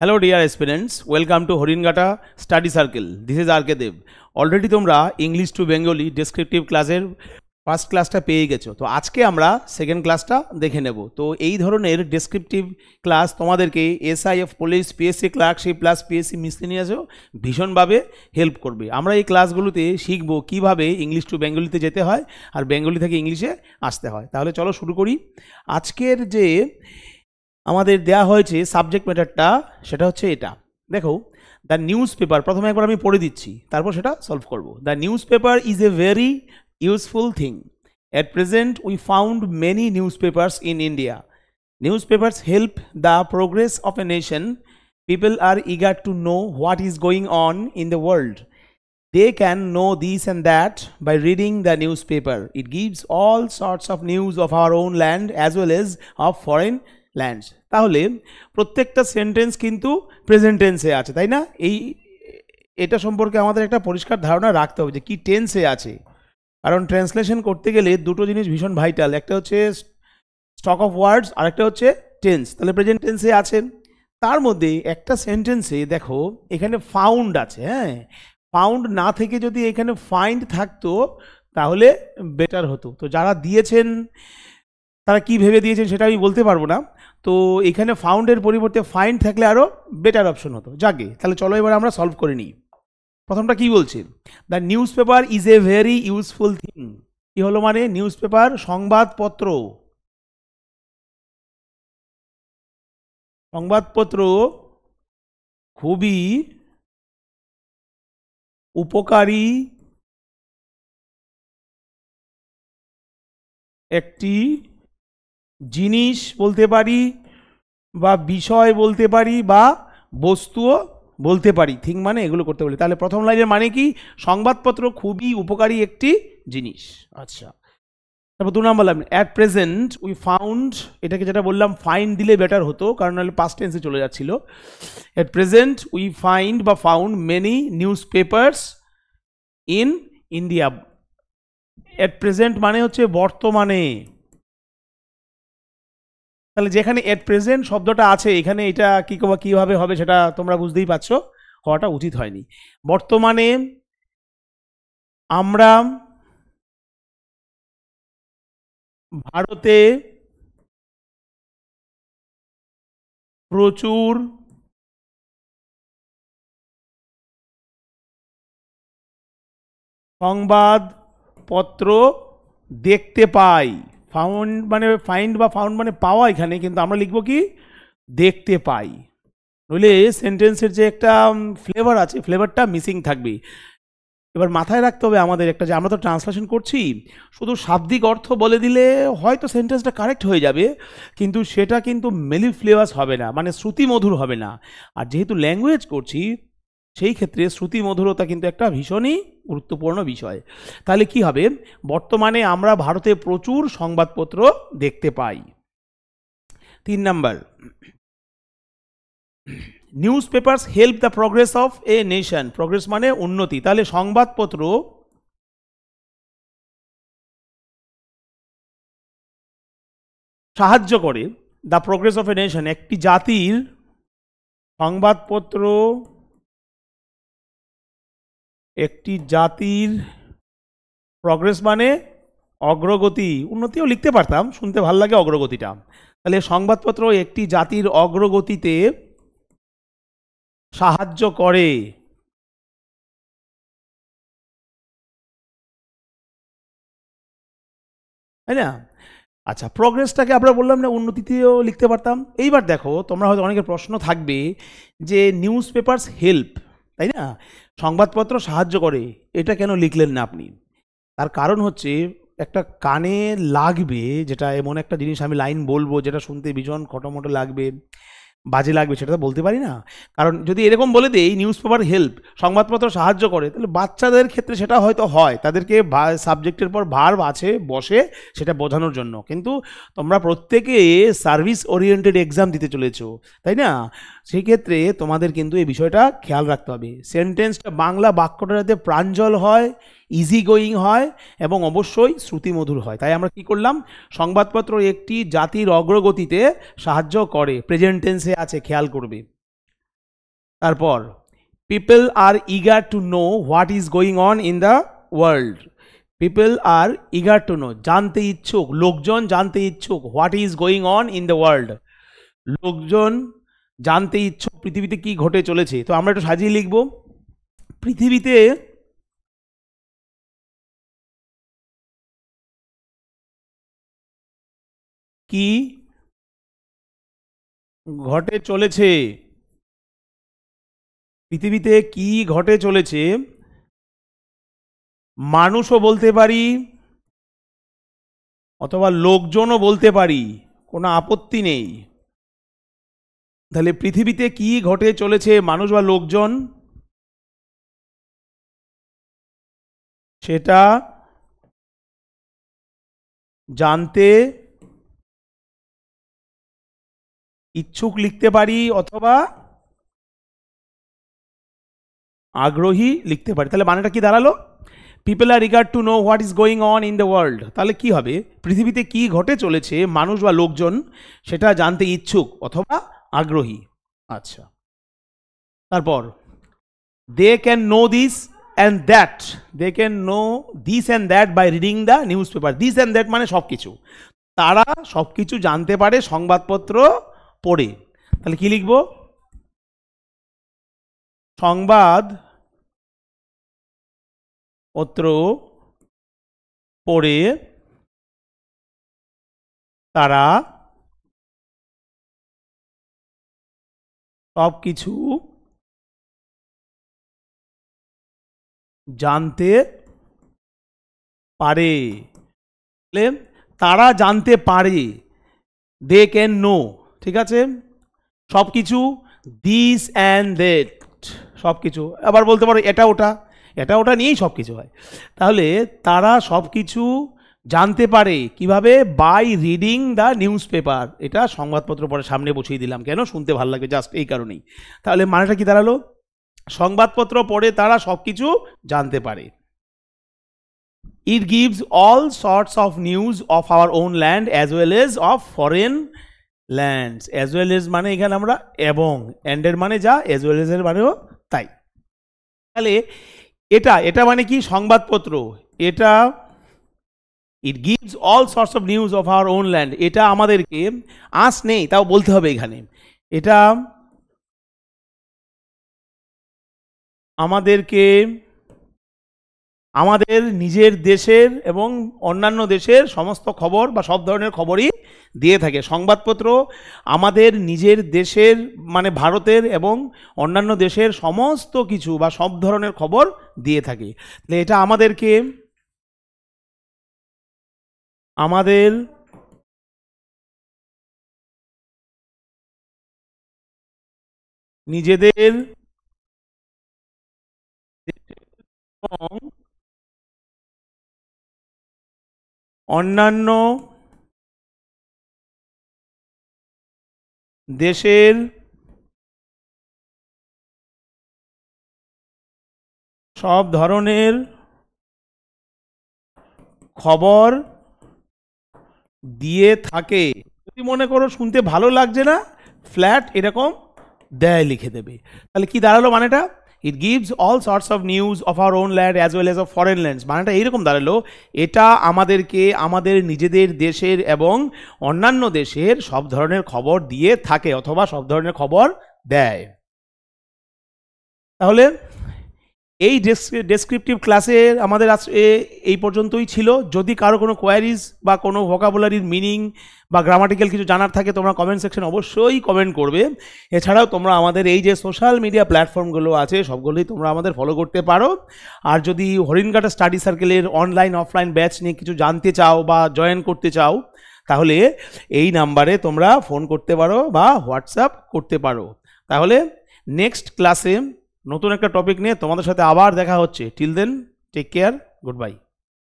Hello dear aspirants, welcome to Horingata Study Circle. This is RK Dev. Already তোমরা English to Bengali descriptive ক্লাসের first ক্লাসটা পেয়ে গেছো। তো আজকে আমরা সেকেন্ড ক্লাসটা দেখে নেব। তো এই ধরনের ডেসক্রিপটিভ ক্লাস তোমাদেরকে SIF police, PSC clerkship plus PSC মিসলেনিয়াসও ভীষণভাবে হেল্প করবে। আমরা এই ক্লাসগুলোতে শিখবো কিভাবে ইংলিশ টু বেঙ্গলিতে যেতে হয় আর বেঙ্গলি থেকে ইংলিশে আসতে হয়। তাহলে চলো শুরু করি। আজকের যে আমাদের দেয়া হয়েছে সাবজেক্ট ম্যাটারটা সেটা হচ্ছে এটা। দেখো, দ্য নিউজ পেপার, প্রথমে একবার আমি পড়ে দিচ্ছি, তারপর সেটা সলভ করব। The news paper is a very useful thing. At present we found many newspapers in India. Newspapers help the progress of a nation. People are eager to know what is going on in the world. They can know this and that by reading the newspaper. It gives all sorts of news of our own land as well as of foreign lands. তাহলে প্রত্যেকটা sentence কিন্তু present টেন্সে আছে, তাই না? এটা সম্পর্কে আমাদের একটা পরিষ্কার ধারণা রাখতে হবে যে কি টেন্সে আছে, কারণ ট্রান্সলেশন করতে গেলে দুটো জিনিস ভীষণ ভাইটাল। একটা হচ্ছে স্টক অফ ওয়ার্ডস আর একটা হচ্ছে টেন্স। তাহলে প্রেজেন্ট টেন্সে আছে। তার মধ্যে একটা সেন্টেন্সে দেখো এখানে ফাউন্ড আছে। হ্যাঁ, ফাউন্ড না থেকে যদি এখানে ফাইন্ড থাকতো তাহলে বেটার হতো। তো যারা দিয়েছেন তারা কি ভেবে দিয়েছেন সেটা আমি বলতে পারবো না। তো এখানে ফাউন্ডের পরিবর্তে ফাইন্ড থাকলে আরও বেটার অপশন হতো। যাকে, তাহলে চলো এবার আমরা সলভ করে নিই। প্রথমটা কি বলছে? The news paper is a very useful thing. কি হলো মানে? নিউজ পেপার সংবাদপত্র, সংবাদপত্র খুবই উপকারী একটি জিনিস বলতে পারি, বা বিষয় বলতে পারি, বা বস্তুও বলতে পারি। থিং মানে এগুলো করতে পারি। তাহলে প্রথম লাইনের মানে কি? সংবাদপত্র খুবই উপকারী একটি জিনিস। আচ্ছা, তারপর 2 নম্বর line, at present we found, এটাকে যেটা বললাম ফাইন্ড দিলে বেটার হতো, কারণ নাহলে পাস্ট টেন্সে চলে যাচ্ছিল। অ্যাট প্রেজেন্ট উই ফাইন্ড বা found many news papers in India. At present মানে হচ্ছে বর্তমানে। তাহলে যেখানে এট প্রেজেন্ট শব্দটা আছে এখানে এটা কিভাবে হবে সেটা তোমরা বুঝতেই পারছো, হওয়াটা উচিত হয়নি। বর্তমানে আমরা ভারতে প্রচুর সংবাদপত্র দেখতে পাই। ফাউন্ড মানে ফাইন্ড বা ফাউন্ড মানে পাওয়া এখানে, কিন্তু আমরা লিখবো কি? দেখতে পাই। নইলে সেন্টেন্সের যে একটা ফ্লেভার আছে ফ্লেভারটা মিসিং থাকবে। এবার মাথায় রাখতে হবে আমাদের একটা, যে আমরা তো ট্রান্সলেশন করছি, শুধু শাব্দিক অর্থ বলে দিলে হয়তো সেন্টেন্সটা কারেক্ট হয়ে যাবে, কিন্তু সেটা কিন্তু মেলিফ্লেভাস হবে না, মানে শ্রুতিমধুর হবে না। আর যেহেতু ল্যাঙ্গুয়েজ করছি সেই ক্ষেত্রে শ্রুতিমধুরতা কিন্তু একটা ভীষণই গুরুত্বপূর্ণ বিষয়। তাহলে কি হবে? বর্তমানে আমরা ভারতে প্রচুর সংবাদপত্র দেখতে পাই। 3 number, news papers help the progress of a nation. Progress মানে উন্নতি। তাহলে সংবাদপত্র সাহায্য করে, the progress of a nation, একটি জাতির, সংবাদপত্র একটি জাতির প্রোগ্রেস মানে অগ্রগতি, উন্নতিও লিখতে পারতাম, শুনতে ভাল লাগে অগ্রগতিটা। তাহলে সংবাদপত্র একটি জাতির অগ্রগতিতে সাহায্য করে। তাই না? আচ্ছা, প্রোগ্রেসটাকে আমরা বললাম না উন্নতিতেও লিখতে পারতাম। এইবার দেখো, তোমরা হয়তো অনেকের প্রশ্ন থাকবে যে নিউজ পেপারস হেল্প, তাই না, সংবাদপত্র সাহায্য করে, এটা কেন লিখলেন না আপনি? তার কারণ হচ্ছে একটা কানে লাগবে, যেটা এমন একটা জিনিস আমি লাইন বলবো যেটা শুনতে ভীষণ খটোমটো লাগবে, বাজে লাগবে, সেটা তো বলতে পারি না। কারণ যদি এরকম বলে দেই নিউজ পেপার হেল্প, সংবাদপত্র সাহায্য করে, তাহলে বাচ্চাদের ক্ষেত্রে সেটা হয়তো হয়, তাদেরকে সাবজেক্টের পর ভার্ব আছে বসে সেটা বোঝানোর জন্য। কিন্তু তোমরা প্রত্যেকে সার্ভিস ওরিয়েন্টেড এক্সাম দিতে চলেছো, তাই না? সেই ক্ষেত্রে তোমাদের কিন্তু এই বিষয়টা খেয়াল রাখতে হবে। সেন্টেন্সটা, বাংলা বাক্যটা যাতে প্রাঞ্জল হয়, ইজি গোয়িং হয় এবং অবশ্যই শ্রুতিমধুর হয়। তাই আমরা কি করলাম? সংবাদপত্র একটি জাতির অগ্রগতিতে সাহায্য করে, প্রেজেন্ট টেন্সে আছে, খেয়াল করবে। তারপর people R eager to know what is going on in the world. People R eager to know, জানতে ইচ্ছুক, লোকজন জানতে ইচ্ছুক, what is going on in the world, লোকজন জানতে ইচ্ছুক পৃথিবীতে কি ঘটে চলেছে। তো আমরা একটু সাজিয়ে লিখব, পৃথিবীতে কি ঘটে চলেছে, পৃথিবীতে কি ঘটে চলেছে মানুষও বলতে পারি অথবা লোকজনও বলতে পারি, কোনো আপত্তি নেই। তাহলে পৃথিবীতে কি ঘটে চলেছে মানুষ বা লোকজন সেটা জানতে ইচ্ছুক লিখতে পারি অথবা আগ্রহী লিখতে পারি। তাহলে মানেটা কি দাঁড়ালো, people R eager to know what is going on in the world. তাহলে কি হবে, পৃথিবীতে কি ঘটে চলেছে মানুষ বা লোকজন সেটা জানতে ইচ্ছুক অথবা আগ্রহী। আচ্ছা, তারপর they can know this and that, they can know this and that by reading the newspaper. This and that মানে সব কিছু, তারা সব কিছু জানতে পারে সংবাদপত্র পড়ে। তাহলে কি লিখব, সংবাদ পত্র পড়ে তারা সব কিছু জানতে পারে। তারা জানতে পারে, দে ক্যান নো, ঠিক আছে, সব কিছু, দিস অ্যান্ড দ্যাট সব কিছু। আবার বলতে পারো এটা ওটা, এটা ওটা নিয়েই সব কিছু হয়। তাহলে তারা সব কিছু জানতে পারে কিভাবে, by reading the newspaper. এটা সংবাদপত্র পড়ে সামনে বসিয়ে দিলাম, কেন, শুনতে ভালো লাগবে, জাস্ট এই কারণেই। তাহলে মানেটা কি দাঁড়ালো, সংবাদপত্র পড়ে তারা সব কিছু জানতে পারে। It gives all sorts of news of our own land as well as of foreign lands. As well as মানে এখানে আমরা এবং, অ্যান্ডের মানে যা, অ্যাজ ওয়েল এজ এর মানেও তাই। তাহলে এটা এটা মানে কি, সংবাদপত্র, এটা it gives all sorts of news of our own land, এটা আমাদেরকে, আঁচ নেই তাও বলতে হবে এখানে, এটা আমাদেরকে আমাদের নিজের দেশের এবং অন্যান্য দেশের সমস্ত খবর বা সব ধরনের খবরই দিয়ে থাকে। সংবাদপত্র আমাদের নিজের দেশের মানে ভারতের এবং অন্যান্য দেশের সমস্ত কিছু বা সব ধরনের খবর দিয়ে থাকে। এটা আমাদেরকে আমাদের নিজেদের অন্যান্য দেশের সব ধরনের খবর দিয়ে থাকে। যদি মনে করো শুনতে ভালো লাগছে না, ফ্ল্যাট এরকম দেয় লিখে দেবে। তাহলে কি দাঁড়ালো মানেটা, it gives all sorts of news of our own land as well as of foreign lands. মানেটা এইরকম দাঁড়ালো, এটা আমাদেরকে আমাদের নিজেদের দেশের এবং অন্যান্য দেশের সব ধরনের খবর দিয়ে থাকে অথবা সব ধরনের খবর দেয়। তাহলে এই ডেসক্রিপটিভ ক্লাসে আমাদের এই পর্যন্তই ছিল। যদি কারো কোনো কোয়ারিজ বা কোনো ভোকাবুলারির মিনিং বা গ্রামাটিক্যাল কিছু জানার থাকে তোমরা কমেন্ট সেকশন অবশ্যই কমেন্ট করবে। এছাড়াও তোমরা আমাদের এই যে সোশ্যাল মিডিয়া প্ল্যাটফর্মগুলো আছে সবগুলোই তোমরা আমাদের ফলো করতে পারো। আর যদি হরিণঘাটা স্টাডি সার্কেলের অনলাইন অফলাইন ব্যাচ নিয়ে কিছু জানতে চাও বা জয়েন করতে চাও তাহলে এই নাম্বারে তোমরা ফোন করতে পারো বা হোয়াটসঅ্যাপ করতে পারো। তাহলে নেক্সট ক্লাসে নতুন একটা টপিক নিয়ে তোমাদের সাথে আবার দেখা হচ্ছে। Till then take care, good by.